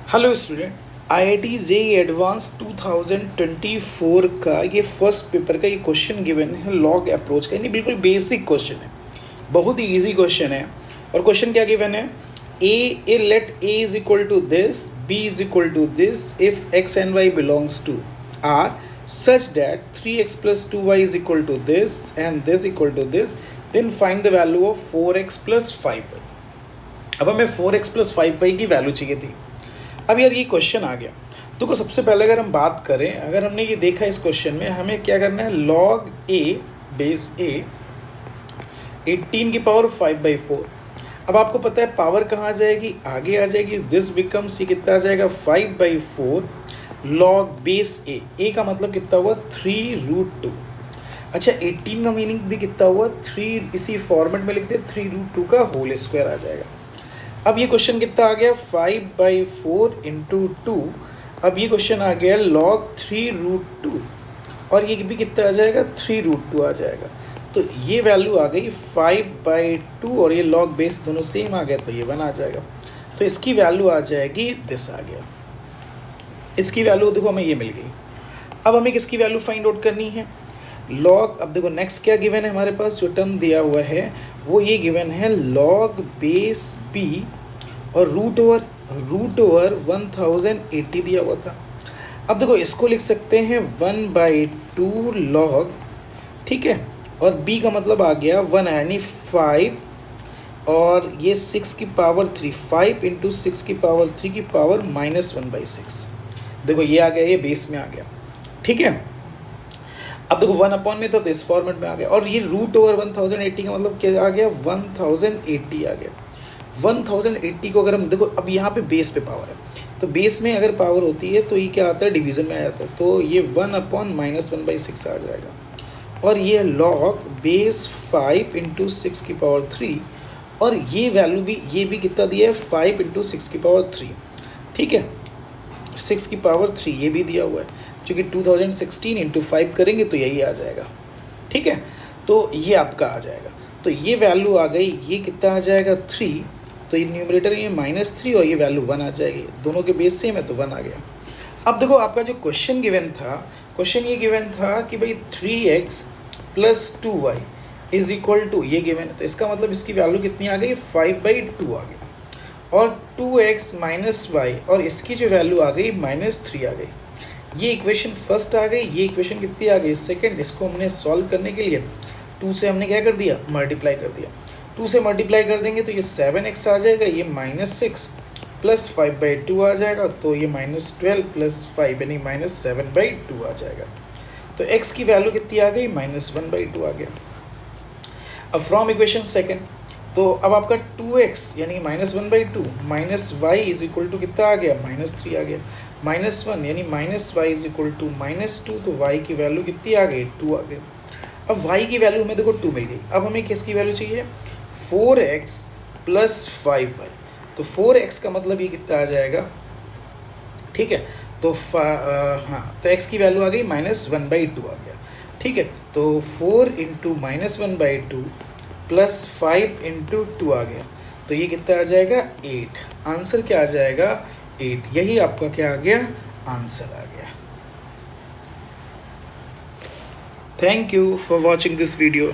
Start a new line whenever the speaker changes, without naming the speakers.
Hello student, IIT JEE advance 2024 का ये first paper का ये क्वेश्चन गिवन है लॉग अप्रोच का। यानी बिल्कुल बेसिक क्वेश्चन है, बहुत ही इजी क्वेश्चन है। और क्वेश्चन क्या गिवन है, A let A is equal to this, B is equal to this if x and y belongs to R such that 3x plus 2y is equal to this and this equal to this, then find the value of 4x plus 5y। अब हमें 4x plus 5y की value चाहिए थी। अब यार ये question आ गया तो सबसे पहले अगर हम बात करें, अगर हमने ये देखा इस क्वेश्चन में हमें क्या करना है, log a बेस a 18 की पावर 5/4। अब आपको पता है पावर कहाँ आ जाएगी, आगे आ जाएगी, दिस बिकम्स, ये कितना आ जाएगा 5/4 log बेस a का मतलब कितना हुआ 3√2। अच्छा 18 का मीनिंग भी कितना हुआ 3, इसी फॉर्मेट में लिख दे 3√2 का होल स्क्वायर आ जाएगा। अब ये क्वेश्चन कितना आ गया 5/4 इंटू 2। अब ये क्वेश्चन आ गया log 3√2 और ये भी कितना आ जाएगा 3√2 आ जाएगा। तो ये वैल्यू आ गई 5/2 और ये log बेस दोनों सेम आ गया तो ये 1 आ जाएगा। तो इसकी वैल्यू आ जाएगी दिस आ गया, इसकी वैल्यू देखो हमें ये मिल गई। अब हमें किसकी वैल्यू फाइंड आउट करनी है, लॉग। अब देखो नेक्स्ट क्या गिवन है हमारे पास, जो टर्म दिया हुआ है वो ये गिवन है log बेस b और रूट ओवर 1080 दिया हुआ था। अब देखो इसको लिख सकते हैं 1/2 log, ठीक है, और b का मतलब आ गया 1 यानी 5 और ये 6 की पावर 3, 5 इंटू 6 की पावर 3 की पावर -1/6। देखो ये आ गया, ये बेस में आ गया, ठीक है। अब देखो 1 में था तो इस फॉर्मेट में आ गया और ये रूट ओवर 1080 का मतलब क्या आ गया 1080 आ गया। 1080 को अगर हम देखो, अब यहाँ पे बेस पे पावर है तो बेस में अगर पावर होती है तो ये क्या आता है डिवीज़न में आ जाता है, तो ये 1/-1/6 आ जाएगा। और ये log बेस 5 इंटू 6 की पावर 3 और ये वैल्यू भी, ये भी कितना दिया है 5 इंटू 6 की पावर 3, ठीक है, 6 की पावर 3 ये भी दिया हुआ है, क्योंकि 2016 इंटू 5 करेंगे तो यही आ जाएगा, ठीक है। तो ये आपका आ जाएगा, तो ये वैल्यू आ गई, ये कितना आ जाएगा 3, तो ये न्यूमरेटर ये -3 और ये वैल्यू 1 आ जाएगी, दोनों के बेस सेम है तो 1 आ गया। अब देखो आपका जो क्वेश्चन गिवन था, क्वेश्चन ये गिवन था कि भाई 3x प्लस 2y इज इक्वल टू, ये गिवन है तो इसका मतलब इसकी वैल्यू कितनी आ गई 5/2 आ गया, और 2x माइनस वाई और इसकी जो वैल्यू आ गई -3 आ गई। ये इक्वेशन फर्स्ट आ गई, ये इक्वेशन कितनी आ गई सेकंड। इसको हमने सॉल्व करने के लिए 2 से हमने क्या कर दिया मल्टीप्लाई कर दिया, 2 से मल्टीप्लाई कर देंगे तो ये 7x आ जाएगा, ये -6 प्लस 5/2 आ जाएगा, तो ये -12 प्लस 5 यानी -7/2 आ जाएगा। तो x की वैल्यू कितनी आ गई -1/2 आ गया। अब फ्रॉम इक्वेशन सेकंड, तो अब आपका 2x यानी -1/2 minus Y is equal to कितना आ गया -3 आ गया, -1 यानी -y इज इक्वल टू -2, तो y की वैल्यू कितनी आ गई 2 आ गई। अब y की वैल्यू हमें देखो 2 मिल गई। अब हमें किसकी वैल्यू चाहिए 4x प्लस 5y, तो 4x का मतलब ये कितना आ जाएगा, ठीक है। तो हाँ, तो x की वैल्यू आ गई -1/2 आ गया, ठीक है। तो 4 इंटू -1/2 प्लस 5 इंटू 2 आ गया, तो ये कितना आ जाएगा 8। आंसर क्या आ जाएगा 8, यही आपका क्या आ गया आंसर आ गया। Thank you for watching this video.